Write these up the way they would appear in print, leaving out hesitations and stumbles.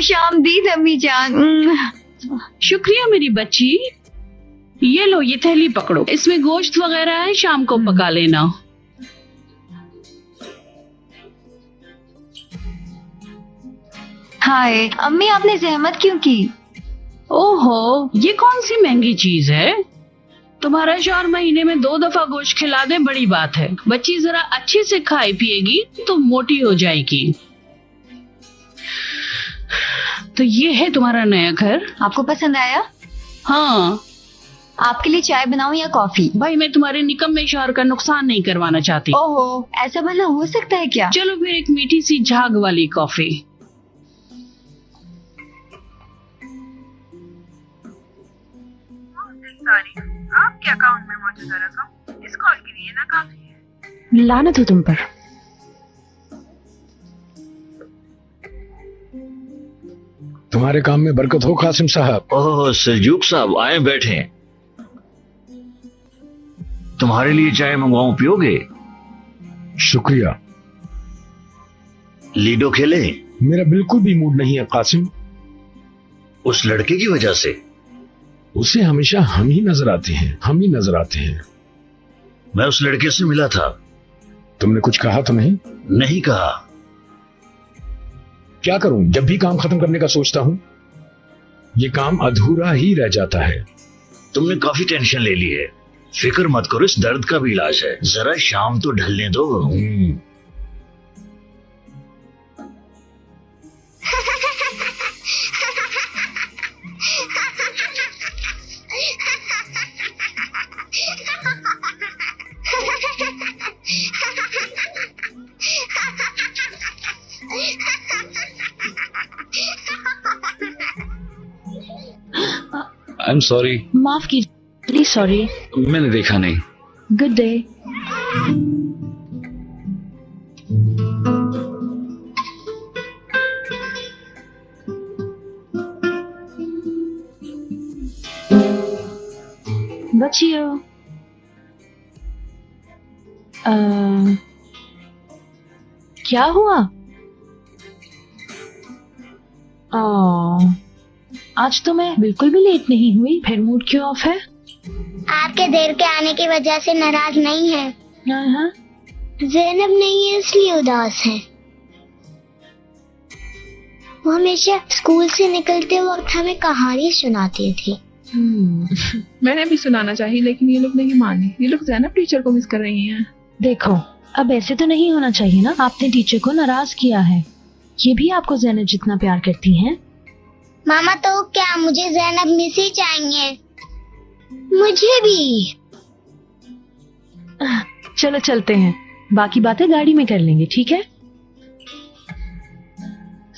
खुश आमदीद अम्मी जान। शुक्रिया मेरी बच्ची। ये लो, ये थैली पकड़ो, इसमें गोश्त वगैरह है, शाम को पका लेना। हाय अम्मी, आपने जहमत क्यों की? ओहो, ये कौन सी महंगी चीज है? तुम्हारा शौहर महीने में 2 दफा गोश्त खिला दे, बड़ी बात है। बच्ची जरा अच्छे से खाए पिएगी तो मोटी हो जाएगी। तो ये है तुम्हारा नया घर। आपको पसंद आया? हाँ। आपके लिए चाय बनाऊं या कॉफी? भाई, मैं तुम्हारे निकम्मे शौहर का नुकसान नहीं करवाना चाहती। ओहो, ऐसा भला हो सकता है क्या? चलो फिर एक मीठी सी झाग वाली कॉफी। आपके अकाउंट में मौजूदा रकम इस कॉल के लिए नाकाफी है। लानत हो तुम पर। तुम्हारे काम में बरकत हो कासिम साहब। ओह सलजूक साहब, आए बैठे। तुम्हारे लिए चाय मंगवाऊं, पियोगे? शुक्रिया। लीडो खेले? मेरा बिल्कुल भी मूड नहीं है कासिम। उस लड़के की वजह से? उसे हमेशा हम ही नजर आते हैं। मैं उस लड़के से मिला था। तुमने कुछ कहा तो नहीं? नहीं कहा। क्या करूं, जब भी काम खत्म करने का सोचता हूं ये काम अधूरा ही रह जाता है। तुमने काफी टेंशन ले ली है। फिक्र मत करो, इस दर्द का भी इलाज है। जरा शाम तो ढलने दो। I am sorry. माफ कीजिए, सॉरी। मैंने देखा नहीं। Good day. बच्चियों, क्या हुआ? आज तो मैं बिल्कुल भी लेट नहीं हुई, फिर मूड क्यों ऑफ है? आपके देर के आने की वजह से नाराज नहीं है। हाँ। ज़ैनब नहीं है इसलिए उदास है। वो हमेशा स्कूल से निकलते वक्त हमें कहानी सुनाती थी। मैंने भी सुनाना चाहिए लेकिन ये लोग नहीं माने। ये लोग ज़ैनब टीचर को मिस कर रही हैं। देखो, अब ऐसे तो नहीं होना चाहिए ना। आपने टीचर को नाराज किया है। ये भी आपको ज़ैनब जितना प्यार करती हैं। मामा तो क्या, मुझे ज़ैनब मिस ही चाहिए। मुझे भी। चलो चलते हैं, बाकी बातें गाड़ी में कर लेंगे, ठीक है?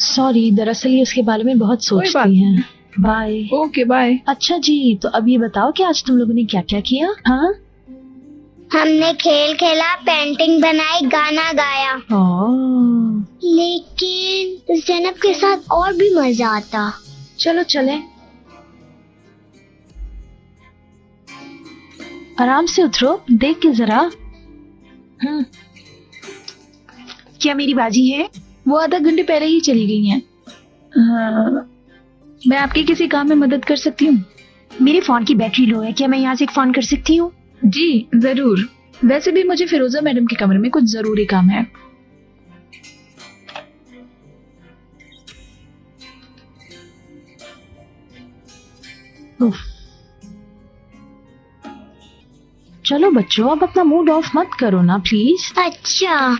सॉरी, दरअसल ये उसके बारे में बहुत सोचती हैं। बाय। Okay bye. अच्छा जी, तो अब ये बताओ कि आज तुम लोगों ने क्या क्या किया? हाँ, हमने खेल खेला, पेंटिंग बनाई, गाना गाया। लेकिन ज़ैनब के साथ और भी मजा आता। चलो चलें। आराम से उतरो, देख के जरा। क्या मेरी बाजी है? वो आधा घंटे पहले ही चली गई हैं। मैं आपके किसी काम में मदद कर सकती हूँ? मेरे फोन की बैटरी लो है, क्या मैं यहाँ से फोन कर सकती हूँ? जी जरूर। वैसे भी मुझे फिरोजा मैडम के कमरे में कुछ जरूरी काम है। चलो बच्चों, अब अपना मूड ऑफ मत करो ना प्लीज। अच्छा,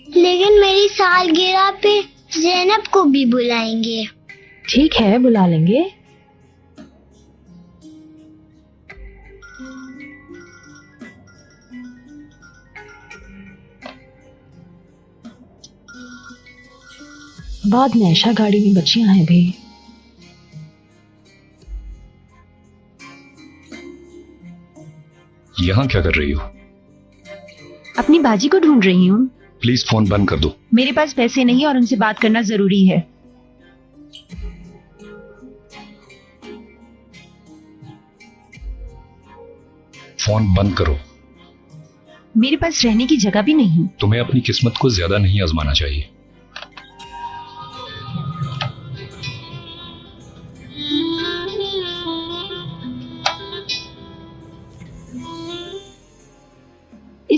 लेकिन मेरी सालगिरह पे ज़ैनब को भी बुलाएंगे। ठीक है, बुला लेंगे। बाद में ऐशा गाड़ी में बच्चियां हैं भी। यहाँ क्या कर रही हो? अपनी बाजी को ढूंढ रही हूँ। प्लीज फोन बंद कर दो। मेरे पास पैसे नहीं और उनसे बात करना जरूरी है। फोन बंद करो। मेरे पास रहने की जगह भी नहीं। तुम्हें अपनी किस्मत को ज्यादा नहीं आजमाना चाहिए।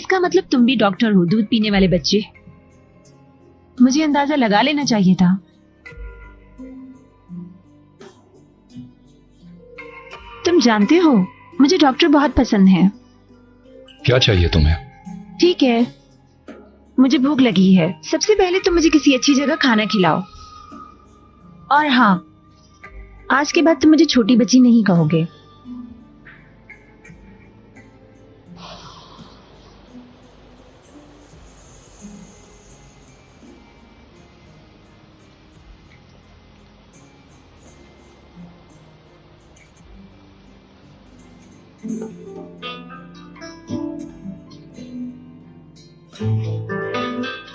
इसका मतलब तुम भी डॉक्टर हो, दूध पीने वाले बच्चे। मुझे अंदाजा लगा लेना चाहिए था। तुम जानते हो मुझे डॉक्टर बहुत पसंद है। क्या चाहिए तुम्हें? ठीक है, मुझे भूख लगी है। सबसे पहले तुम मुझे किसी अच्छी जगह खाना खिलाओ। और हाँ, आज के बाद तुम मुझे छोटी बच्ची नहीं कहोगे।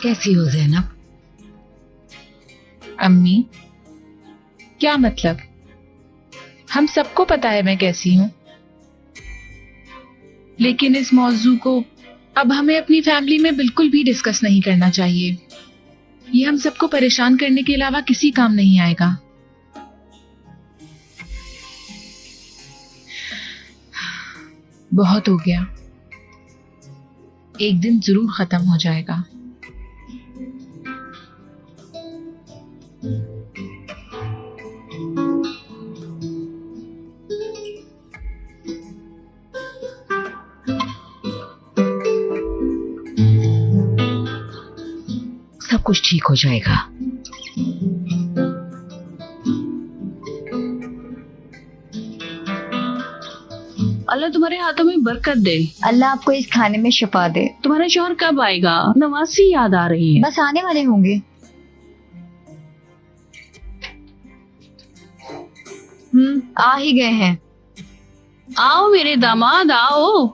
कैसी हो जैनब? अम्मी, क्या मतलब? हम सबको पता है मैं कैसी हूँ, लेकिन इस मौजू को अब हमें अपनी फैमिली में बिल्कुल भी डिस्कस नहीं करना चाहिए। ये हम सबको परेशान करने के अलावा किसी काम नहीं आएगा। बहुत हो गया, एक दिन जरूर खत्म हो जाएगा। सब कुछ ठीक हो जाएगा। अल्लाह तुम्हारे हाथों में बरकत दे। अल्लाह आपको इस खाने में शिफा दे। तुम्हारा शौहर कब आएगा? नवासी याद आ रही है। बस आने वाले होंगे। आ ही गए हैं। आओ मेरे दामाद, आओ।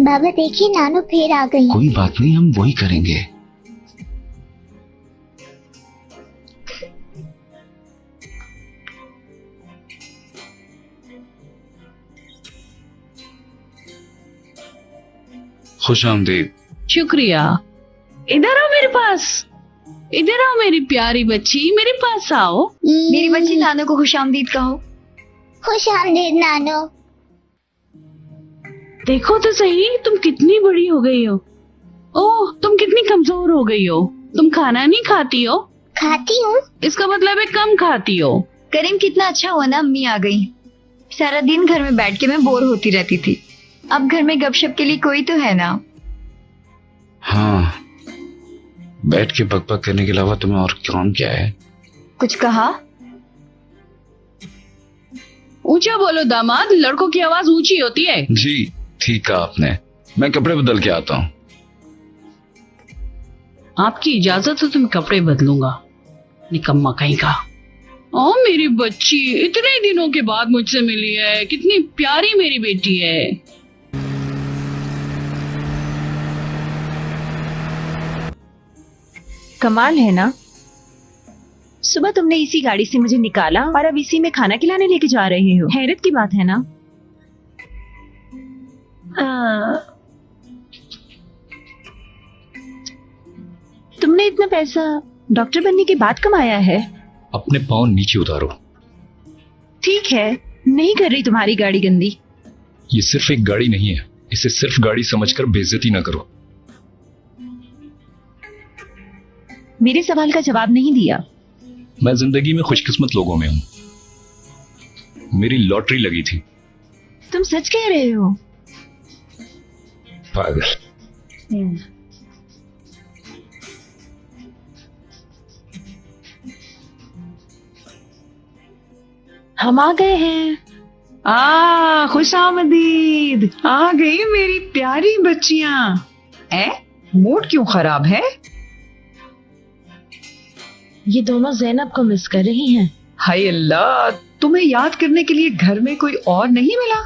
बाबा देखिए नानू फिर आ गई। कोई बात नहीं, हम वही करेंगे। खुश आमदीद। शुक्रिया। इधर आओ मेरे पास, इधर आओ मेरी प्यारी बच्ची, मेरे पास आओ। मेरी बच्ची नानू को खुशामदीद कहो। खुश आमदीद नानू। देखो तो सही, तुम कितनी बड़ी हो गई हो। ओह, तुम कितनी कमजोर हो गई हो। तुम खाना नहीं खाती हो? खाती हूँ। इसका मतलब है कम खाती हो। करीम, कितना अच्छा हुआ ना अम्मी आ गई। सारा दिन घर में बैठ के मैं बोर होती रहती थी। अब घर में गपशप के लिए कोई तो है ना। हाँ, बैठ के बकबक करने के अलावा तुम्हें और काम क्या है? कुछ कहा? ऊंचा बोलो दामाद, लड़कों की आवाज ऊंची होती है। जी ठीक कहा आपने। मैं कपड़े बदल के आता हूँ। आपकी इजाजत हो तो मैं कपड़े बदलूंगा। निकम्मा कहीं का। ओ मेरी बच्ची, इतने दिनों के बाद मुझसे मिली है। कितनी प्यारी मेरी बेटी है। कमाल है ना, सुबह तुमने इसी गाड़ी से मुझे निकाला और अब इसी में खाना खिलाने लेके जा रहे हो। हैरत की बात है ना। तुमने इतना पैसा डॉक्टर बनने के बाद कमाया है? अपने पाँव नीचे उतारो। ठीक है, नहीं कर रही तुम्हारी गाड़ी गंदी। ये सिर्फ एक गाड़ी नहीं है, इसे सिर्फ गाड़ी समझकर बेइज्जती ना करो। मेरे सवाल का जवाब नहीं दिया। मैं जिंदगी में खुशकिस्मत लोगों में हूँ। मेरी लॉटरी लगी थी। तुम सच कह रहे हो? पागल। हम आ गए हैं। खुशामदीद। आ गई मेरी प्यारी बच्चियां। मूड क्यों खराब है? ये दोनों जैनब को मिस कर रही हैं। हाय अल्लाह, तुम्हें याद करने के लिए घर में कोई और नहीं मिला?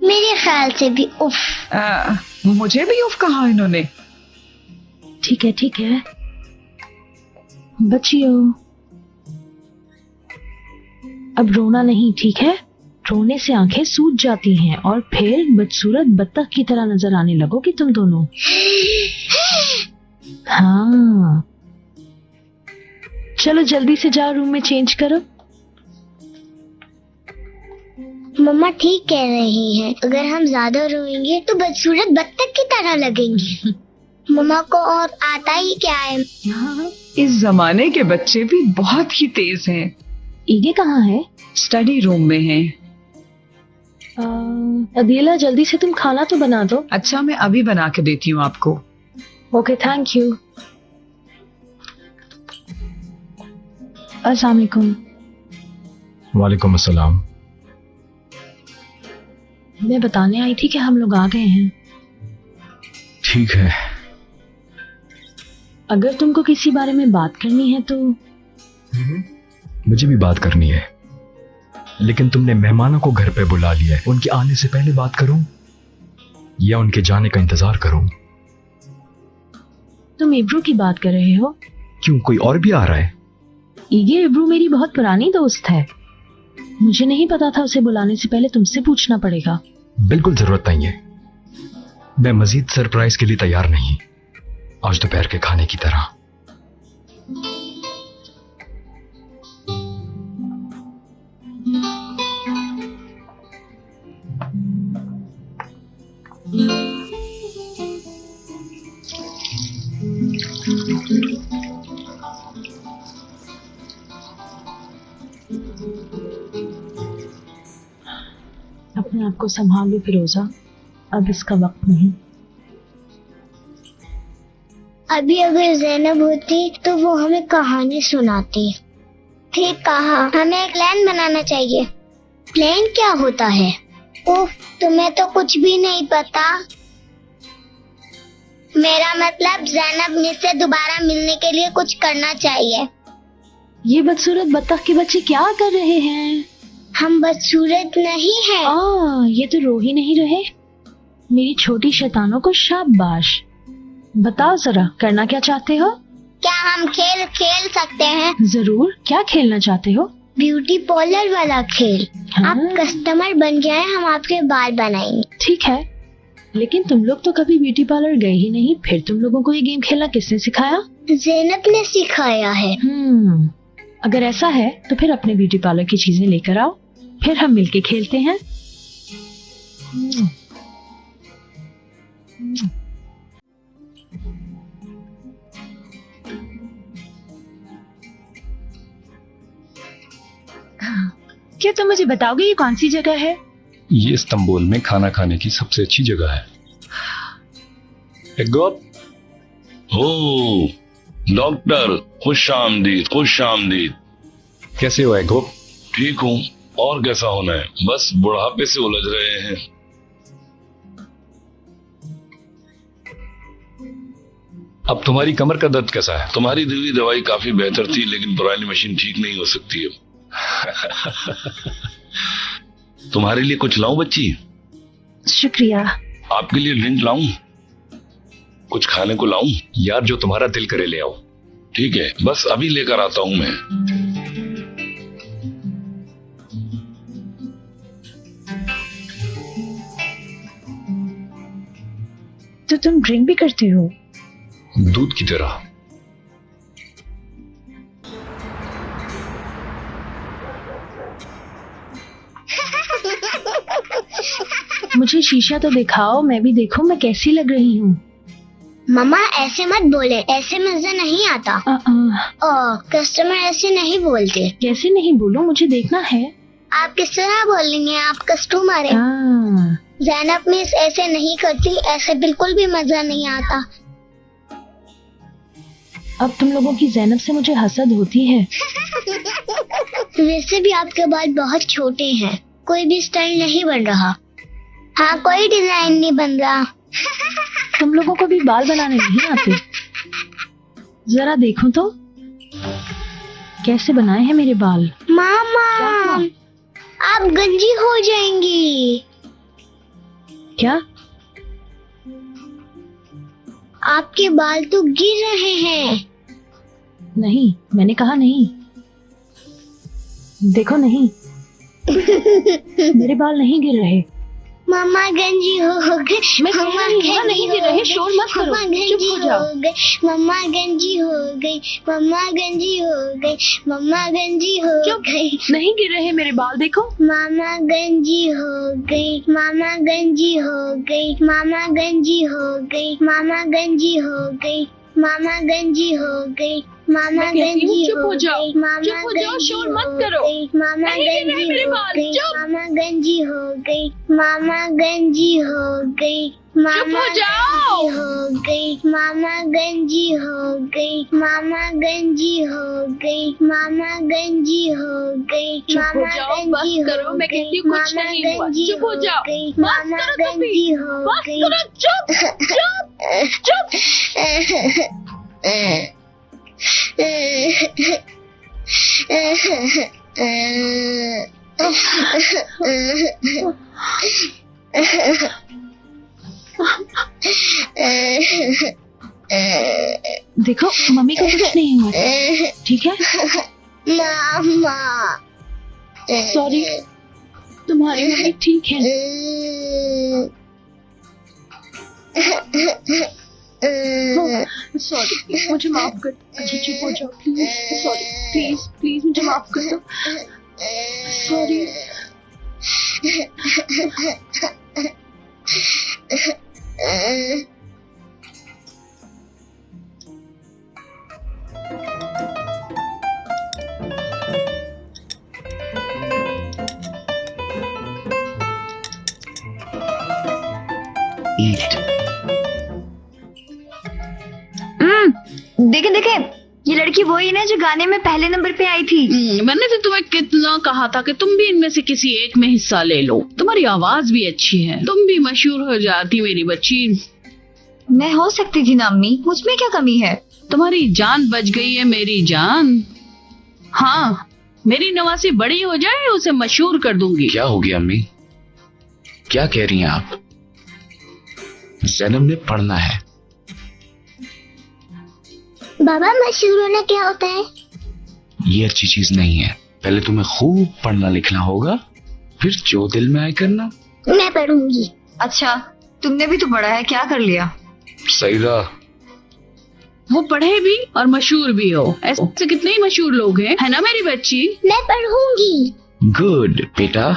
मेरे ख्याल से भी उफ। मुझे भी उफ कहा इन्होंने। ठीक है ठीक है बच्चियों, अब रोना नहीं, ठीक है? रोने से आंखें सूज जाती हैं और फिर बदसूरत बत्तख की तरह नजर आने लगोगी तुम दोनों। हाँ, चलो जल्दी से जाओ, रूम में चेंज करो। मम्मा ठीक कह रही हैं। अगर हम ज्यादा रोएंगे तो बदसूरत बत्तख की तरह लगेंगे। मम्मा को और आता ही क्या है। इस जमाने के बच्चे भी बहुत ही तेज हैं। ईगे कहाँ है? स्टडी रूम में हैं। अदीला जल्दी से तुम खाना तो बना दो। अच्छा, मैं अभी बना के देती हूँ आपको। Okay, thank you. अस्सलाम वालेकुम। वालेकुम अस्सलाम। मैं बताने आई थी कि हम लोग आ गए हैं। ठीक है। अगर तुमको किसी बारे में बात करनी है तो मुझे भी बात करनी है, लेकिन तुमने मेहमानों को घर पे बुला लिया है। उनके आने से पहले बात करूं या उनके जाने का इंतजार करूं? तुम इब्रू की बात कर रहे हो? क्यों, कोई और भी आ रहा है? ईगे इब्रू मेरी बहुत पुरानी दोस्त है। मुझे नहीं पता था, उसे बुलाने से पहले तुमसे पूछना पड़ेगा। बिल्कुल जरूरत नहीं है। मैं मजीद सरप्राइज के लिए तैयार नहीं, आज दोपहर के खाने की तरह। अपने आप को संभाल लो फिरोजा, अब इसका वक्त नहीं। अभी अगर जैनब होती तो वो हमें कहानी सुनाती। ठीक कहा, हमें एक प्लान बनाना चाहिए। प्लान क्या होता है? उफ, तुम्हें तो कुछ भी नहीं पता। मेरा मतलब जैनब से दोबारा मिलने के लिए कुछ करना चाहिए। ये बदसूरत बत्तख के बच्चे क्या कर रहे हैं? हम बदसूरत नहीं हैं। ये तो रो ही नहीं रहे। मेरी छोटी शैतानों को शाबाश। बताओ जरा, करना क्या चाहते हो? क्या हम खेल खेल सकते हैं? जरूर, क्या खेलना चाहते हो? ब्यूटी पार्लर वाला खेल। हाँ? आप कस्टमर बन जाए, हम आपके बाल बनाएंगे। ठीक है, लेकिन तुम लोग तो कभी ब्यूटी पार्लर गए ही नहीं, फिर तुम लोगों को ये गेम खेलना किसने सिखाया? ज़ैनब ने सिखाया है। अगर ऐसा है तो फिर अपने ब्यूटी पार्लर की चीजें लेकर आओ, फिर हम मिलके खेलते हैं। क्या तुम मुझे बताओगे ये कौन सी जगह है? ये इस्तांबुल में खाना खाने की सबसे अच्छी जगह है। ओ डॉक्टर, खुश आमदीद, खुश आमदीद। कैसे हो एगोप? ठीक हूँ, और कैसा होना है, बस बुढ़ापे से उलझ रहे हैं। अब तुम्हारी कमर का दर्द कैसा है? तुम्हारी दी हुई दवाई काफी बेहतर थी, लेकिन पुरानी मशीन ठीक नहीं हो सकती है। तुम्हारे लिए कुछ लाऊं बच्ची? शुक्रिया। आपके लिए ड्रिंक लाऊं? कुछ खाने को लाऊं? यार, जो तुम्हारा दिल करे ले आओ। ठीक है, बस अभी लेकर आता हूं मैं। तो तुम ड्रिंक भी करते हो? दूध की तरह। मुझे शीशा तो दिखाओ, मैं भी देखूं मैं कैसी लग रही हूँ। मम्मा ऐसे मत बोले, ऐसे मजा नहीं आता। कस्टमर ऐसे नहीं बोलते। कैसे नहीं बोलूं, मुझे देखना है। आप किस तरह बोलेंगे, आप कस्टमर हैं। ज़ैनब मिस ऐसे नहीं करती, ऐसे बिल्कुल भी मजा नहीं आता। अब तुम लोगों की ज़ैनब से मुझे हसद होती है। वैसे भी आपके बाल बहुत छोटे हैं, कोई भी स्टाइल नहीं बन रहा। हाँ, कोई डिजाइन नहीं बन रहा। तुम लोगों को भी बाल बनाने नहीं आते? जरा देखूं तो कैसे बनाए हैं मेरे बाल। मामा, आप गंजी हो जाएंगी। क्या? आपके बाल तो गिर रहे हैं। नहीं, मैंने कहा नहीं। देखो नहीं, मेरे बाल नहीं गिर रहे। मामा गंजी हो गई। मैं कह रही हूँ ना, नहीं गिर रहे, शोर मत करो, मामा चुप गंजी हो जाओ। हो गई। मामा गंजी हो गई। मामा गंजी हो गई। मामा गंजी हो चुप। गई। नहीं गिर रहे मेरे बाल, देखो। मामा गंजी हो गई। मामा गंजी हो गई। मामा गंजी हो गई। मामा गंजी हो गई। मामा गंजी हो गई। मामा मैं कहती हूँ, गंजी चुप हो हो जाओ, गई। मामा चुप हो जाओ, गंजी शोर मत हो करो। गई। मामा नहीं गिर रहे गंजी मेरे हो बाल, गई। चुप। मामा गंजी हो गई। मामा गंजी हो गई। मामा हो जाओ। गंजी हो गई। मामा गंजी हो गई। मामा गंजी हो गई। मामा गंजी हो गई। चुप हो मामा जाओ, बस गंजी करो, हो मैं गई। कहती हूँ, कुछ मामा नहीं हुआ, गंजी चुप हो जाओ। गई। बस मामा करो तुम भी, गंजी हो बस गई। करो, चुप चुप चुप। देखो मम्मी को कुछ नहीं हुआ, ठीक है? मामा सॉरी, तुम्हारी मम्मी ठीक है। सॉरी, मुझे माफ कर दो। मुझे चुप हो जाओ प्लीज। सॉरी, प्लीज प्लीज मुझे माफ कर दो। सॉरी। देखे देखे, ये लड़की वही है ना जो गाने में पहले नंबर पे आई थी। मैंने तो तुम्हें कितना कहा था कि तुम भी इनमें से किसी एक में हिस्सा ले लो। तुम्हारी आवाज भी अच्छी है, तुम भी मशहूर हो जाती मेरी बच्ची। मैं हो सकती थी ना अम्मी, मुझ में क्या कमी है? तुम्हारी जान बच गई है मेरी जान। हाँ, मेरी नवासी बड़ी हो जाए उसे मशहूर कर दूंगी। क्या हो गया अम्मी? क्या कह रही हैं आप? जैनब ने पढ़ना है। बाबा मशहूर होना क्या होता है? ये अच्छी चीज नहीं है। पहले तुम्हें खूब पढ़ना लिखना होगा, फिर जो दिल में आए करना। मैं पढ़ूंगी। अच्छा, तुमने भी तो पढ़ा है, क्या कर लिया? सही रहा। वो पढ़े भी और मशहूर भी हो, ऐसे कितने ही मशहूर लोग हैं, है ना मेरी बच्ची? मैं पढ़ूंगी। गुड बेटा।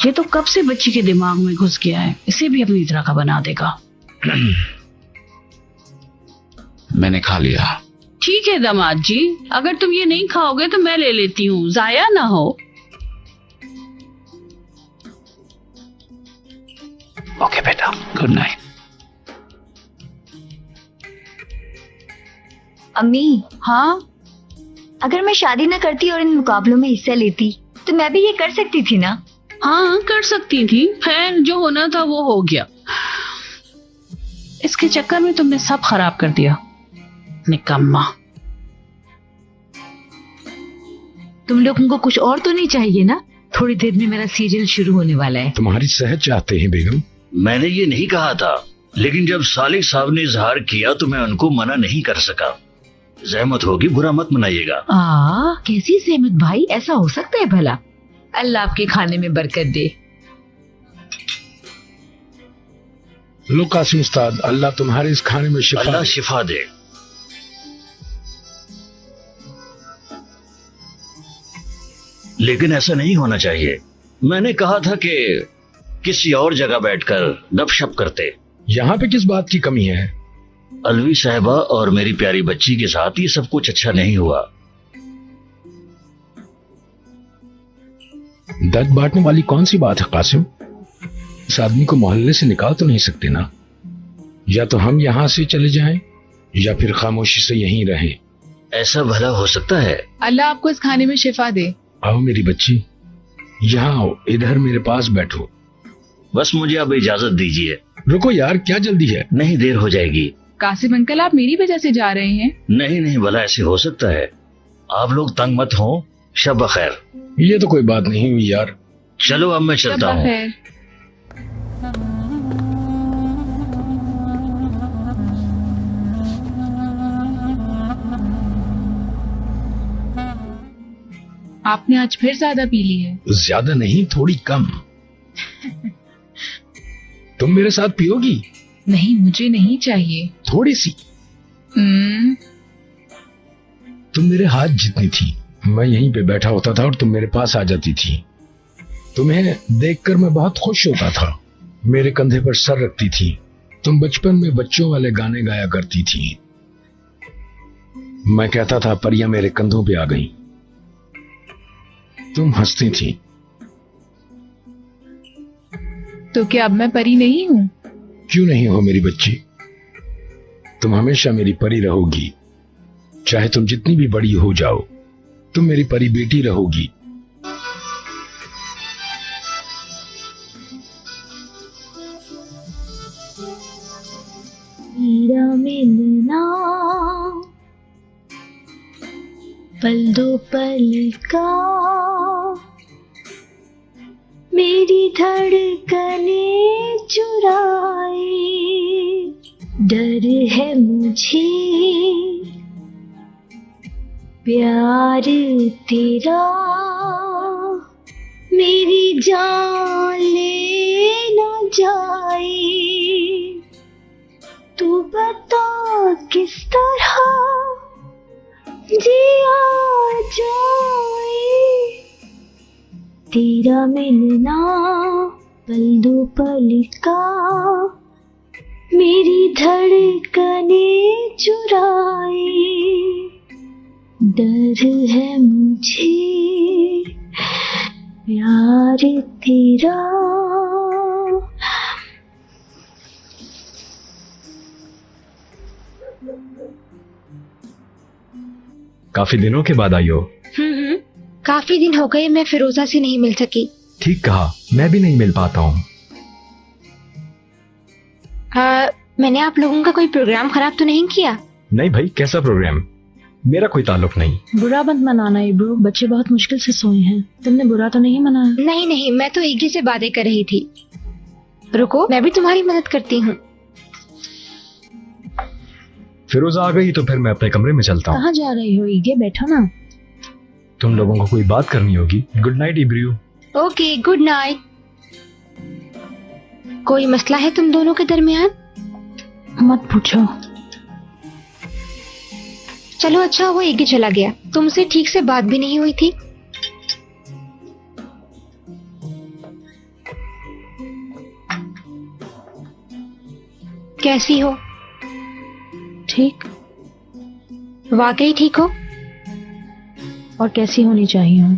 ये तो कब से बच्ची के दिमाग में घुस गया है, इसे भी अपनी तरह का बना देगा। मैंने खा लिया। ठीक है दामाद जी, अगर तुम ये नहीं खाओगे तो मैं ले लेती हूँ, जाया ना हो। ओके बेटा, गुड नाइट। अम्मी, हाँ, अगर मैं शादी न करती और इन मुकाबलों में हिस्सा लेती तो मैं भी ये कर सकती थी ना? हाँ कर सकती थी। खैर, जो होना था वो हो गया। इसके चक्कर में तुमने सब खराब कर दिया, निकम्मा। तुम लोगों को कुछ और तो नहीं चाहिए ना? थोड़ी देर में मेरा सीरियल शुरू होने वाला है। तुम्हारी सेहत चाहते हैं बेगम। मैंने ये नहीं कहा था, लेकिन जब सालिक साहब ने इजहार किया तो मैं उनको मना नहीं कर सका। जहमत होगी, बुरा मत मनाइएगा। कैसी सहमत भाई, ऐसा हो सकता है भला? अल्लाह आपके खाने में बरकत दे। लो कासिम उस्ताद, अल्लाह तुम्हारे इस खाने में शिफा अल्लाह दे। शिफा दे। लेकिन ऐसा नहीं होना चाहिए। मैंने कहा था कि किसी और जगह बैठकर गपशप करते। यहाँ पे किस बात की कमी है? अलवी साहिबा और मेरी प्यारी बच्ची के साथ ये सब कुछ अच्छा नहीं हुआ। दर्द बांटने वाली कौन सी बात है कासिम? इस आदमी को मोहल्ले से निकाल तो नहीं सकते ना? या तो हम यहाँ से चले जाएं या फिर खामोशी से यहीं रहें। ऐसा भला हो सकता है? अल्लाह आपको इस खाने में शिफा दे। आओ मेरी बच्ची, यहाँ आओ, इधर मेरे पास बैठो। बस मुझे अब इजाजत दीजिए। रुको यार, क्या जल्दी है? नहीं, देर हो जाएगी। कासिम अंकल, आप मेरी वजह से जा रहे हैं? नहीं नहीं, भला ऐसे हो सकता है? आप लोग तंग मत हो। शब बखैर। ये तो कोई बात नहीं हुई यार। चलो अब मैं चलता हूँ। खैर। आपने आज फिर ज्यादा पी ली है। ज्यादा नहीं, थोड़ी कम। तुम मेरे साथ पियोगी? नहीं, मुझे नहीं चाहिए। थोड़ी सी। तुम मेरे हाथ जितनी थी। मैं यहीं पे बैठा होता था और तुम मेरे पास आ जाती थी। तुम्हें देखकर मैं बहुत खुश होता था। मेरे कंधे पर सर रखती थी। तुम बचपन में बच्चों वाले गाने गाया करती थी। मैं कहता था परियां मेरे कंधों पे आ गईं। तुम हंसती थी। तो क्या अब मैं परी नहीं हूँ? क्यों नहीं हो मेरी बच्ची? तुम हमेशा मेरी परी रहोगी। चाहे तुम जितनी भी बड़ी हो जाओ, तुम मेरी परी बेटी रहोगी। मेरा मिलना पल दो पल का, मेरी धड़कने चुराए, डर है मुझे प्यार तेरा, मेरी जान ले न जाए। तू बता किस तरह जिया जाए, तेरा मिलना पल दो पल का, मेरी धड़कने चुराए, डर है मुझे प्यार तेरा। काफी दिनों के बाद आई हो। काफी दिन हो गए मैं फिरोजा से नहीं मिल सकी। ठीक कहा, मैं भी नहीं मिल पाता हूँ। मैंने आप लोगों का कोई प्रोग्राम खराब तो नहीं किया? नहीं भाई, कैसा प्रोग्राम? मेरा कोई ताल्लुक नहीं। बुरा मत मनाना इब्रू, बच्चे बहुत मुश्किल से सोए हैं। तुमने बुरा तो नहीं मनाया? नहीं नहीं, मैं तो ईगी से बातें कर रही थी। रुको, मैं भी तुम्हारी मदद करती हूँ। फिरोजा आ गई तो फिर मैं अपने कमरे में चलता हूँ। कहाँ जा रही हो ईगे? बैठो ना। तुम लोगों को कोई बात करनी होगी। Good night Ibru. Okay, good night. कोई मसला है तुम दोनों के दरमियान? मत पूछो। चलो अच्छा वो ईगी चला गया। तुमसे ठीक से बात भी नहीं हुई थी। कैसी हो? ठीक। वाकई ठीक हो? और कैसी होनी चाहिए हूँ?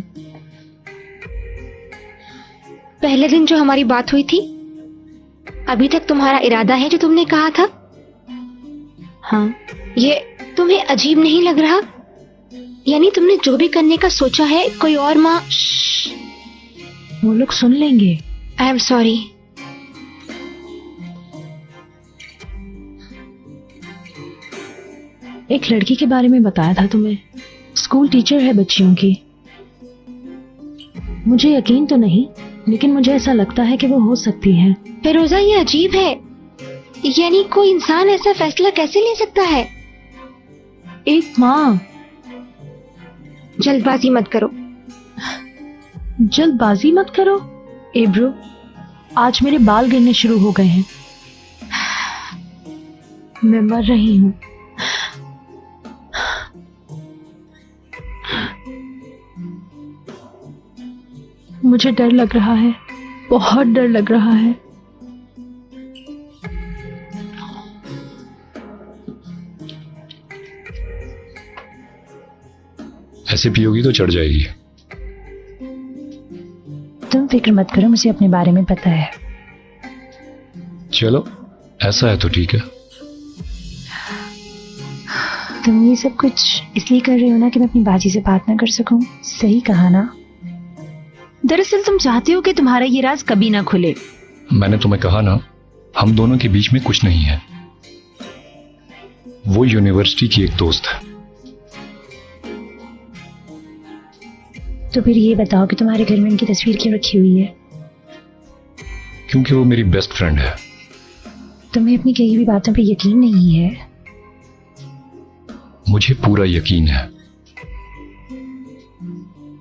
पहले दिन जो हमारी बात हुई थी, अभी तक तुम्हारा इरादा है जो तुमने कहा था? हाँ। ये तुम्हें अजीब नहीं लग रहा? यानी तुमने जो भी करने का सोचा है कोई और माँ? वो लोग सुन लेंगे। I am sorry. एक लड़की के बारे में बताया था तुम्हें। स्कूल टीचर है बच्चियों की। मुझे यकीन तो नहीं, लेकिन मुझे ऐसा लगता है कि वो हो सकती है। फिरोजा, ये अजीब है। यानी कोई इंसान ऐसा फैसला कैसे ले सकता है? एक माँ। जल्दबाजी मत करो। जल्दबाजी मत करो इब्रू, आज मेरे बाल गिरने शुरू हो गए हैं। मैं मर रही हूँ। मुझे डर लग रहा है, बहुत डर लग रहा है। ऐसे पियोगी तो चढ़ जाएगी। तुम फिक्र मत करो, मुझे अपने बारे में पता है। चलो ऐसा है तो ठीक है। तुम ये सब कुछ इसलिए कर रहे हो ना कि मैं अपनी बाजी से बात ना कर सकूं? सही कहा ना? दरअसल तुम चाहते हो कि तुम्हारा ये राज कभी ना खुले। मैंने तुम्हें कहा ना, हम दोनों के बीच में कुछ नहीं है। वो यूनिवर्सिटी की एक दोस्त है। तो फिर ये बताओ कि तुम्हारे घर में इनकी तस्वीर क्यों रखी हुई है? क्योंकि वो मेरी बेस्ट फ्रेंड है। तुम्हें अपनी कही हुई बातों पे यकीन नहीं है? मुझे पूरा यकीन है।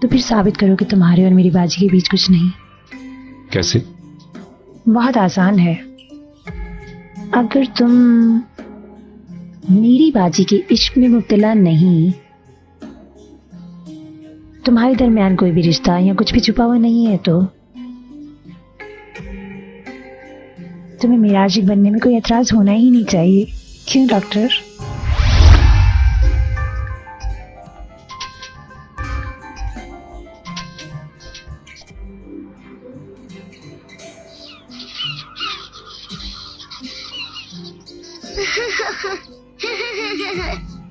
तो फिर साबित करो कि तुम्हारे और मेरी बाजी के बीच कुछ नहीं। कैसे? बहुत आसान है। अगर तुम मेरी बाजी के इश्क में मुब्तला नहीं, तुम्हारे दरमियान कोई भी रिश्ता या कुछ भी छुपा हुआ नहीं है, तो तुम्हें मेरा आशिक बनने में कोई एतराज होना ही नहीं चाहिए। क्यों डॉक्टर?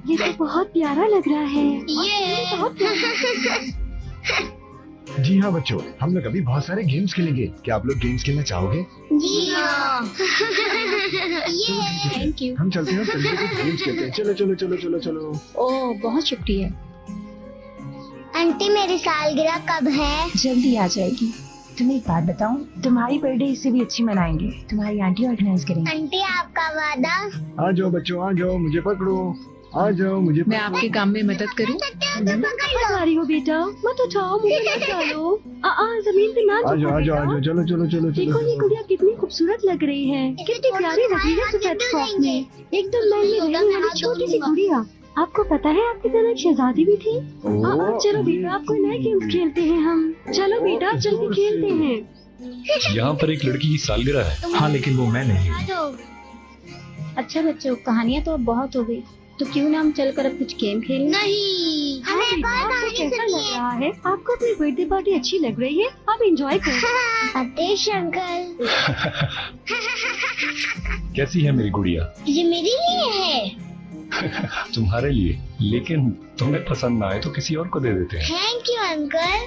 ये तो बहुत प्यारा लग रहा है। ये बहुत प्यारा। जी हाँ बच्चों, हम लोग अभी बहुत सारे गेम्स खेलेंगे। क्या आप लोग गेम्स खेलना चाहोगे? जी हाँ। ये थैंक यू। हम चलते हैं और चलते कुछ गेम्स खेलते हैं। चलो चलो चलो चलो चलो। ओह बहुत शुक्रिया। आंटी मेरी सालगिरह कब है? जल्दी आ जाएगी। तुम्हें एक बात बताऊं, तुम्हारी बर्थडे इससे भी अच्छी मनाएंगे। तुम्हारी आंटी ऑर्गेनाइज करेंगे। आंटी आपका वादा? आ जाओ बच्चों, आ जाओ, मुझे पकड़ो। आ जाओ, मुझे मैं आपके काम में मदद करूं? आ रही हो बेटा, मत उठाओ, मुझे मत डालो। जमीन पे ना आ जाओ आ जाओ आ जाओ, चलो चलो चलो देखो चलो। ये गुड़िया कितनी खूबसूरत लग रही है, कितनी प्यारी लग रही है सफेद फ्रॉक में, एकदम महल में रहने वाली छोटी सी गुड़िया। आपको पता है आपकी तरह एक शहजादी भी थी। चलो बेटा, आप कोई नए गेम्स खेलते हैं हम। चलो बेटा, आप जल्दी खेलते हैं। यहाँ पर एक लड़की की सालगिरह है। हाँ, लेकिन वो मैं नहीं हूँ। अच्छा बच्चों, कहानियाँ तो अब बहुत हो गई, तो क्यों ना हम चलकर अब कुछ गेम खेलें? नहीं, हमें एक और आपको कहानी कैसा लग सुनिए। रहा है? आपको अपनी बर्थडे पार्टी अच्छी लग रही है? आप एंजॉय करें। आदेश अंकल, कैसी है मेरी गुड़िया? ये मेरे लिए है। तुम्हारे लिए, लेकिन तुम्हें पसंद ना आए तो किसी और को दे देते हैं। Thank you uncle.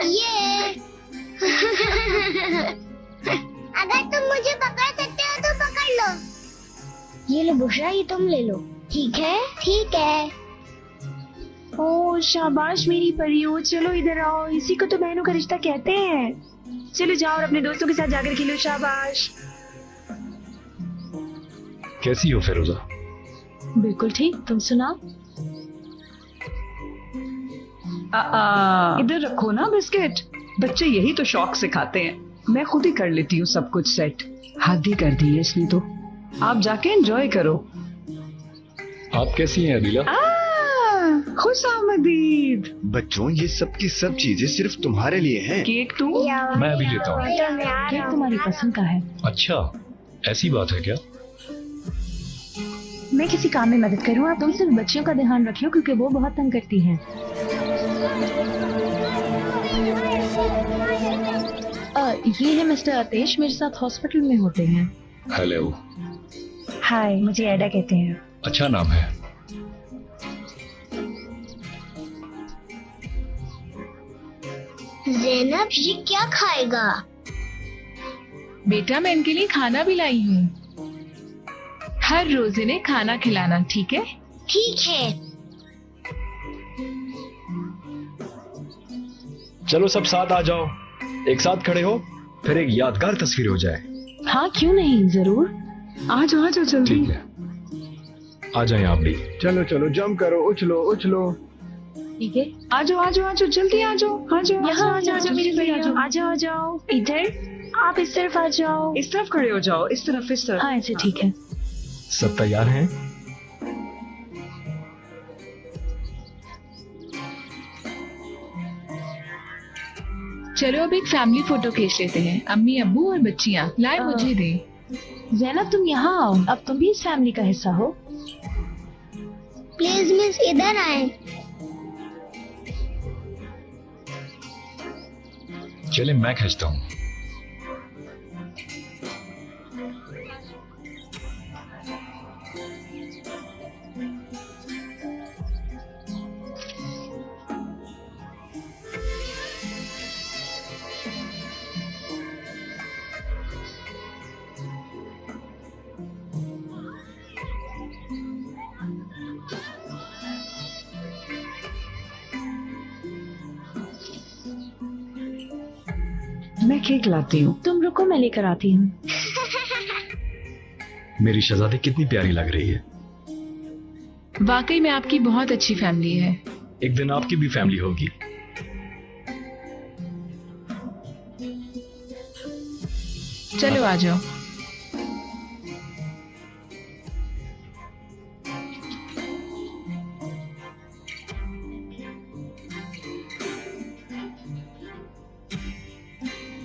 ये अगर तुम मुझे पकड़ सकते हो तो पकड़ लो। ये लो बुशरा, ये तुम ले लो। ठीक है ठीक है। ओ शाबाश मेरी परियों, चलो इधर आओ। इसी को तो बहनों का रिश्ता कहते हैं। चलो जाओ और अपने दोस्तों के साथ जाकर खेलो। शाबाश। कैसी हो फिरोजा? बिल्कुल ठीक, तुम सुनाओ। इधर रखो ना बिस्किट। बच्चे यही तो शौक से खाते हैं। मैं खुद ही कर लेती हूँ सब कुछ सेट। हद ही कर दी है इसने तो। आप जाके एंजॉय करो। आप कैसी हैं अदिला? खुश आमदीद। बच्चों, ये सब की सब चीजें सिर्फ तुम्हारे लिए हैं। केक तू? मैं अभी लेता हूँ। केक तुम्हारी पसंद का है। अच्छा, ऐसी बात है क्या? मैं किसी काम में मदद करूँ? आप तुम सिर्फ बच्चियों का ध्यान रखियो, क्योंकि वो बहुत तंग करती हैं। ये है मिस्टर आतिश, मेरे साथ हॉस्पिटल में होते हैं। हेलो। हाय, मुझे एडा कहते हैं। अच्छा नाम है। ज़ैनब, ये क्या खाएगा? बेटा मैं इनके लिए खाना भी लाई हूँ। हर रोज इन्हें खाना खिलाना, ठीक है? ठीक है। चलो सब साथ आ जाओ, एक साथ खड़े हो, फिर एक यादगार तस्वीर हो जाए। हाँ क्यों नहीं, जरूर। आ जाओ जल्दी। ठीक है, आ जाए आप भी। चलो चलो, जंप करो, उछलो उछलो। ठीक है, आ जाओ आ जाओ आ जाओ, जल्दी आ जाओ आ जाओ। यहाँ आ जाओ मेरे भैया। आ जाओ आ जाओ इधर। आप इस तरफ आ जाओ। इस तरफ खड़े हो जाओ, इस तरफ इस तरफ। हाँ ऐसे ठीक है। सब तैयार हैं? चलो अब एक फैमिली फोटो खींच लेते हैं। अम्मी अब्बू और बच्चियाँ लाए, मुझे दे। ज़ैनब तुम यहाँ आओ, अब तुम भी इस फैमिली का हिस्सा हो। प्लीज मिस इधर आए। चले मैं खींचता हूँ। मैं केक लाती हूँ। तुम रुको, मैं लेकर आती हूँ। मेरी शहजादी कितनी प्यारी लग रही है। वाकई में आपकी बहुत अच्छी फैमिली है। एक दिन आपकी भी फैमिली होगी। चलो आ जाओ।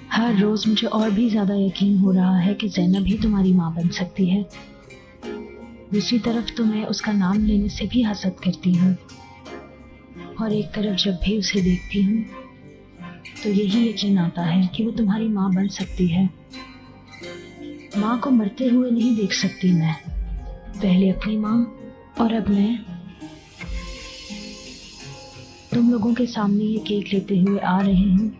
हर रोज मुझे और भी ज्यादा यकीन हो रहा है कि ज़ैनब ही तुम्हारी माँ बन सकती है। दूसरी तरफ तो मैं उसका नाम लेने से भी हसद करती हूँ, और एक तरफ जब भी उसे देखती हूँ तो यही यकीन आता है कि वो तुम्हारी माँ बन सकती है। माँ को मरते हुए नहीं देख सकती मैं, पहले अपनी माँ और अब मैं। तुम लोगों के सामने ये केक लेते हुए आ रही हूँ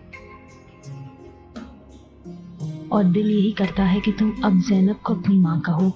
और दिल यही करता है कि तुम अब ज़ैनब को अपनी माँ कहो।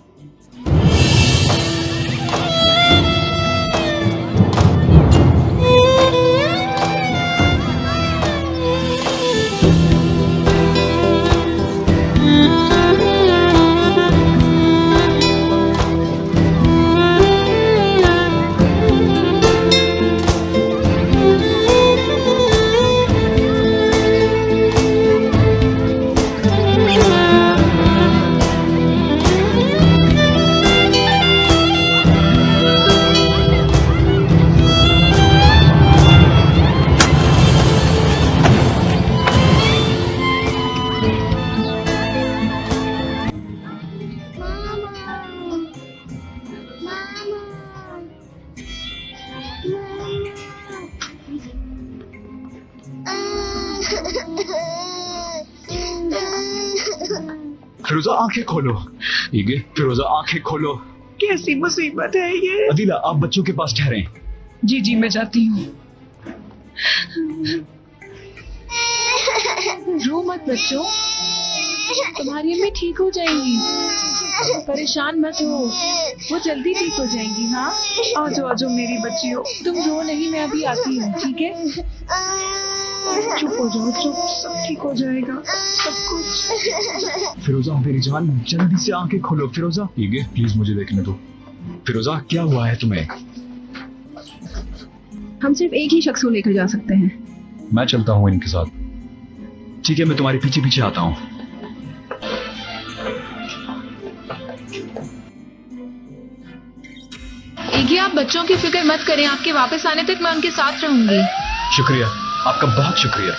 फिरोजा आंखें खोलो। ठीक है फिरोजा आंखें खोलो। कैसी मुसीबत है ये? अदीला आप बच्चों के पास ठहरें। जी जी मैं जाती हूँ। रो मत बच्चों, तुम्हारी अम्मी ठीक हो जाएंगी, परेशान मत हो, वो जल्दी ठीक हो जाएंगी। हाँ आ जाओ मेरी बच्चियों। तुम रो नहीं, मैं अभी आती हूँ, ठीक है? चुप हो जाओ, चुप, सब ठीक हो जाएगा, सब कुछ। फिरोजा मेरी जान जल्दी से आंखें खोलो। फिरोजा ठीक है प्लीज मुझे देखने दो। फिरोजा क्या हुआ है तुम्हें? हम सिर्फ एक ही शख्स को लेकर जा सकते हैं। मैं चलता हूँ इनके साथ। ठीक है मैं तुम्हारे पीछे पीछे आता हूँ। एगी आप बच्चों की फिक्र मत करें, आपके वापस आने तक मैं उनके साथ रहूंगी। शुक्रिया, आपका बहुत शुक्रिया।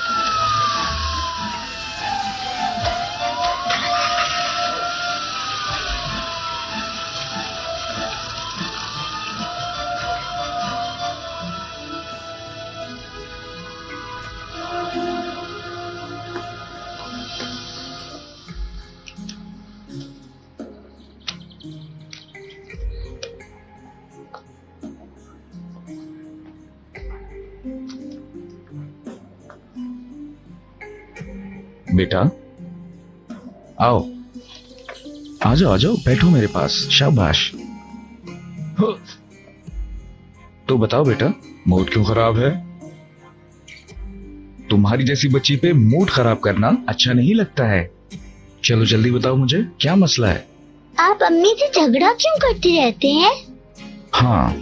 बेटा आओ, आ जाओ बैठो मेरे पास। शाबाश। तो बताओ बेटा, मूड क्यों खराब है? तुम्हारी जैसी बच्ची पे मूड खराब करना अच्छा नहीं लगता है। चलो जल्दी बताओ मुझे, क्या मसला है? आप अम्मी से झगड़ा क्यों करते रहते हैं? हाँ,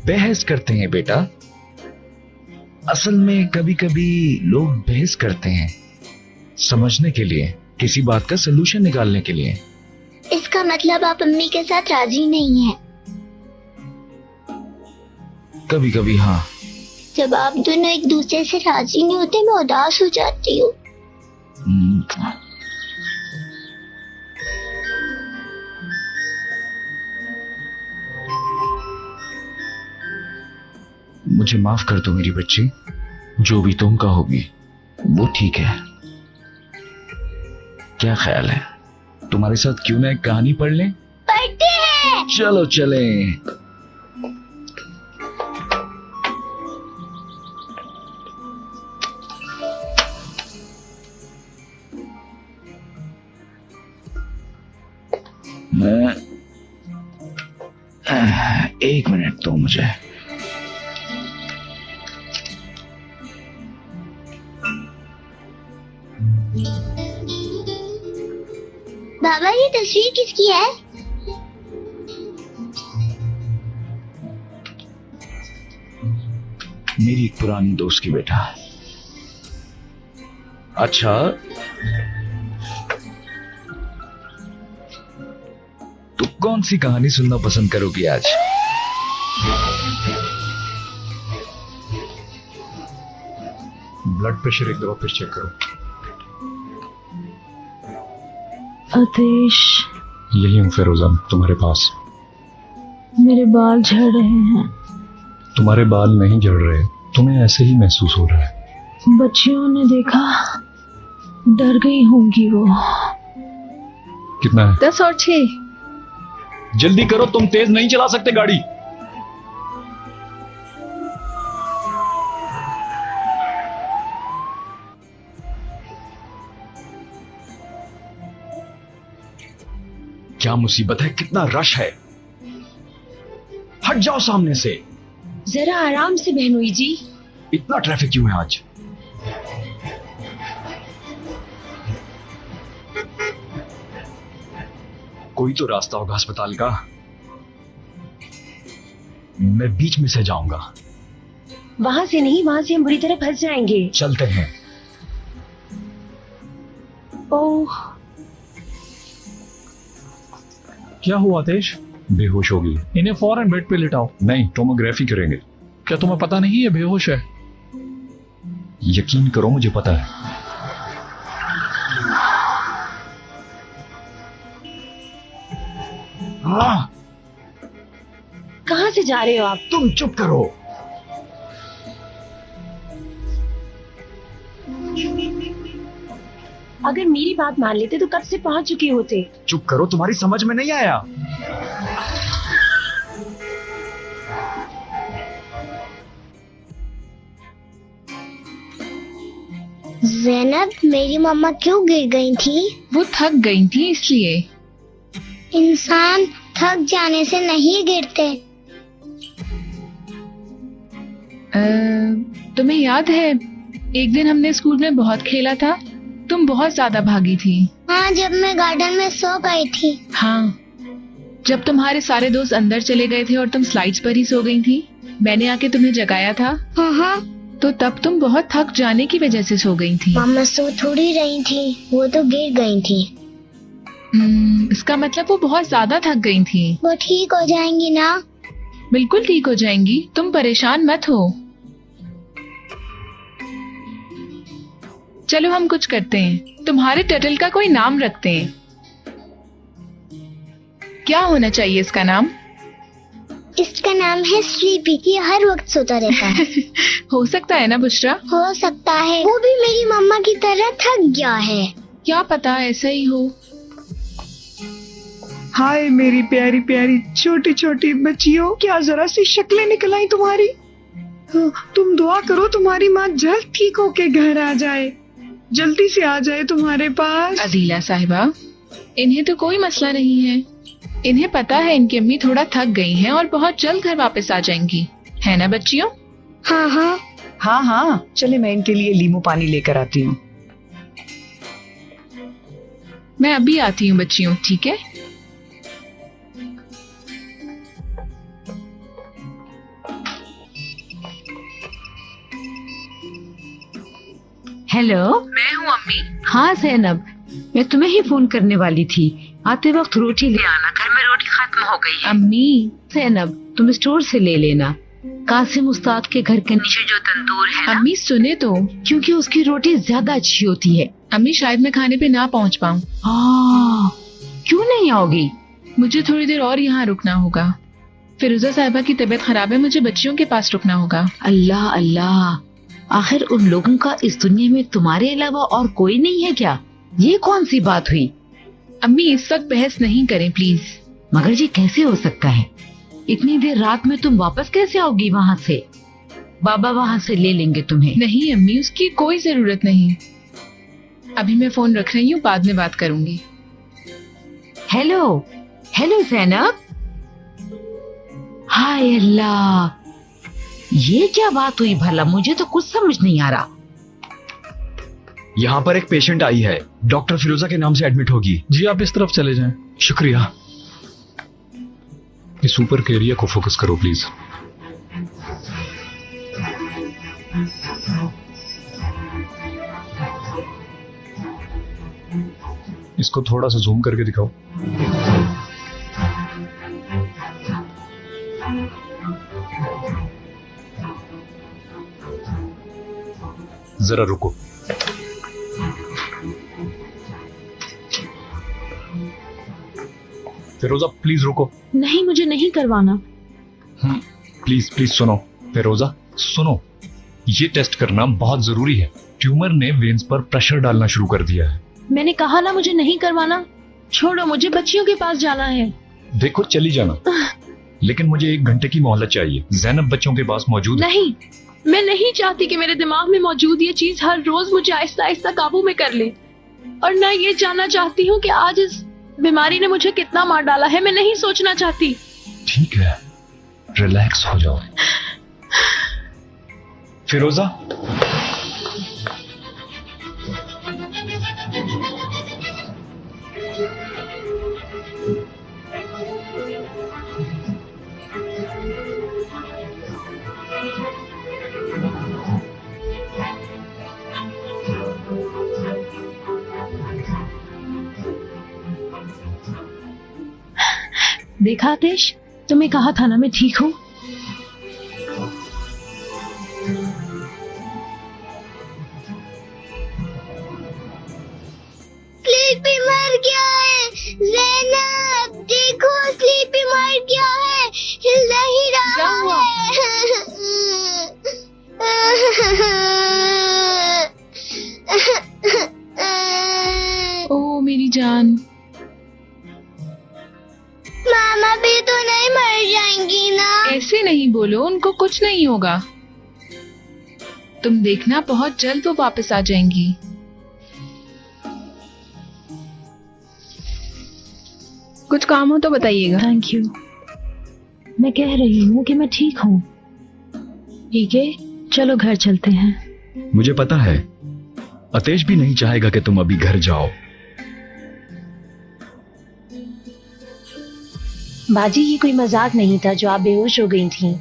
बहस करते हैं बेटा। असल में कभी कभी लोग बहस करते हैं समझने के लिए, किसी बात का सलूशन निकालने के लिए। इसका मतलब आप अम्मी के साथ राजी नहीं हैं। कभी कभी हाँ। जब आप दोनों एक दूसरे से राजी नहीं होते मैं उदास हो जाती हूँ। मुझे माफ कर दो मेरी बच्ची, जो भी तुम कहोगी वो ठीक है। क्या ख्याल है तुम्हारे साथ क्यों ना एक कहानी पढ़ लें? पढ़ते हैं। चलो चलें। एक मिनट दो मुझे। बाबा ये तस्वीर किसकी है? मेरी एक पुरानी दोस्त की बेटा। अच्छा कौन सी कहानी सुनना पसंद करोगी आज? ब्लड प्रेशर एक दफा फिर चेक करो। आतिश, यही हूँ फिरोजा, तुम्हारे पास। मेरे बाल झड़ रहे हैं। तुम्हारे बाल नहीं झड़ रहे, तुम्हें ऐसे ही महसूस हो रहा है। बच्चियों ने देखा, डर गई होंगी वो। कितना है? 10 और 6। जल्दी करो, तुम तेज नहीं चला सकते गाड़ी। क्या मुसीबत है, कितना रश है। हट जाओ सामने से। जरा आराम से बहनोई जी। इतना ट्रैफिक क्यों है आज? कोई तो रास्ता होगा अस्पताल का। मैं बीच में से जाऊंगा। वहां से नहीं, वहां से हम बुरी तरह फंस जाएंगे। चलते हैं। ओह, क्या हुआ तेज? बेहोश होगी। इन्हें फौरन बेड पे लिटाओ। नहीं, टोमोग्राफी करेंगे। क्या तुम्हें पता नहीं है बेहोश है? यकीन करो, मुझे पता है। कहाँ से जा रहे हो आप? तुम चुप करो। अगर मेरी बात मान लेते तो कब से पहुंच चुके होते। चुप करो, तुम्हारी समझ में नहीं आया। ज़ैनब, मेरी मम्मा क्यों गिर गई थी? वो थक गई थी इसलिए। इंसान थक जाने से नहीं गिरते। तुम्हें याद है एक दिन हमने स्कूल में बहुत खेला था? तुम बहुत ज्यादा भागी थी। हाँ, जब मैं गार्डन में सो गई थी। हाँ, जब तुम्हारे सारे दोस्त अंदर चले गए थे और तुम स्लाइड्स पर ही सो गई थी, मैंने आके तुम्हें जगाया था। हाँ, तो तब तुम बहुत थक जाने की वजह से सो गई थी। मम्मा सो थोड़ी रही थी, वो तो गिर गई थी। इसका मतलब वो बहुत ज्यादा थक गई थी। वो ठीक हो जाएंगी ना? बिल्कुल ठीक हो जाएंगी, तुम परेशान मत हो। चलो हम कुछ करते हैं, तुम्हारे टर्टल का कोई नाम रखते हैं। क्या होना चाहिए इसका नाम? इसका नाम है स्लीपी। ये हर वक्त सोता रहता है। हो सकता है ना बुशरा? हो सकता है, वो भी मेरी मम्मा की तरह थक गया है। क्या पता ऐसा ही हो। हाय मेरी प्यारी प्यारी छोटी छोटी बच्चियों, क्या जरा सी शक्लें निकल आई तुम्हारी। तुम दुआ करो तुम्हारी माँ जल्द ठीक होके घर आ जाए, जल्दी से आ जाए तुम्हारे पास। अदीला साहिबा, इन्हें तो कोई मसला नहीं है। इन्हें पता है इनकी अम्मी थोड़ा थक गई हैं और बहुत जल्द घर वापस आ जाएंगी, है ना बच्चियों? हाँ हाँ हाँ हाँ, चले मैं इनके लिए लींबू पानी लेकर आती हूँ। मैं अभी आती हूँ बच्चियों, ठीक है? हेलो, मैं हूँ अम्मी। हाँ ज़ैनब, मैं तुम्हें ही फोन करने वाली थी। आते वक्त रोटी ले आना, घर में रोटी खत्म हो गई है। अम्मी, ज़ैनब, तुम स्टोर से ले लेना। कासिम उस्ताद के घर के नीचे जो तंदूर है ना, अम्मी सुने तो, क्योंकि उसकी रोटी ज्यादा अच्छी होती है। अम्मी शायद मैं खाने पे ना पहुँच पाऊँ। क्यों नहीं आओगी? मुझे थोड़ी देर और यहाँ रुकना होगा। फिरोजा साहिबा की तबीयत खराब है, मुझे बच्चियों के पास रुकना होगा। अल्लाह अल्लाह, आखिर उन लोगों का इस दुनिया में तुम्हारे अलावा और कोई नहीं है क्या? ये कौन सी बात हुई? अम्मी इस वक्त बहस नहीं करें प्लीज। मगर ये कैसे हो सकता है? इतनी देर रात में तुम वापस कैसे आओगी वहाँ से? बाबा वहाँ से ले लेंगे तुम्हें। नहीं अम्मी, उसकी कोई जरूरत नहीं। अभी मैं फोन रख रही हूँ, बाद में बात करूंगी। Hello hello Zainab. हाय अल्लाह, ये क्या बात हुई भला? मुझे तो कुछ समझ नहीं आ रहा। यहाँ पर एक पेशेंट आई है, डॉक्टर फिरोजा के नाम से एडमिट होगी। जी आप इस तरफ चले जाएं। शुक्रिया। इस ऊपर के एरिया को फोकस करो प्लीज। इसको थोड़ा सा जूम करके दिखाओ। जरा रुको। फिरोजा प्लीज रुको। नहीं, मुझे नहीं करवाना। प्लीज प्लीज सुनो। फिरोजा सुनो, ये टेस्ट करना बहुत जरूरी है। ट्यूमर ने वेन्स पर प्रेशर डालना शुरू कर दिया है। मैंने कहा ना मुझे नहीं करवाना। छोड़ो, मुझे बच्चियों के पास जाना है। देखो चली जाना, लेकिन मुझे 1 घंटे की मोहलत चाहिए। जैनब बच्चों के पास मौजूद है। नहीं, मैं नहीं चाहती कि मेरे दिमाग में मौजूद ये चीज हर रोज मुझे आहिस्ता आहिस्ता काबू में कर ले। और ना ये जानना चाहती हूँ कि आज इस बीमारी ने मुझे कितना मार डाला है। मैं नहीं सोचना चाहती। ठीक है, रिलैक्स हो जाओ। फिरोजा देखा आतिश, तुम्हें कहा था ना मैं ठीक हूँ। स्लीपी मर गया है। ज़ैनब देखो, स्लीपी मर गया है, हिल नहीं रहा है। ओ मेरी जान, मामा भी तो नहीं मर जाएंगी ना? ऐसे नहीं बोलो, उनको कुछ नहीं होगा। तुम देखना, बहुत जल्द वो वापस आ जाएंगी। कुछ काम हो तो बताइएगा। Thank you. मैं कह रही हूँ कि मैं ठीक हूँ। ठीक है, चलो घर चलते हैं। मुझे पता है अतेश भी नहीं चाहेगा कि तुम अभी घर जाओ। बाजी, ये कोई मजाक नहीं था जो आप बेहोश हो गई थी।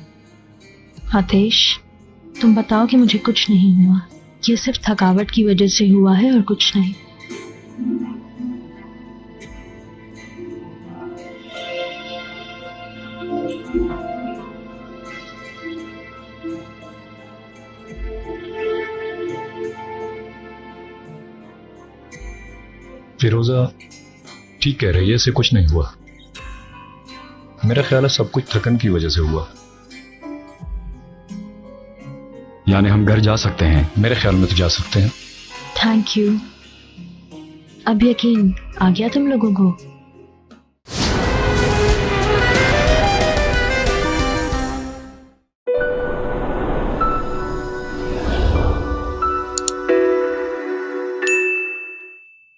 आतिश, तुम बताओ कि मुझे कुछ नहीं हुआ। ये सिर्फ थकावट की वजह से हुआ है और कुछ नहीं। फिरोजा ठीक कह रही है, इसे कुछ नहीं हुआ। मेरा ख्याल है सब कुछ थकन की वजह से हुआ। यानी हम घर जा सकते हैं। मेरे ख्याल में तो जा सकते हैं। Thank you. अब यकीन आ गया तुम लोगों को?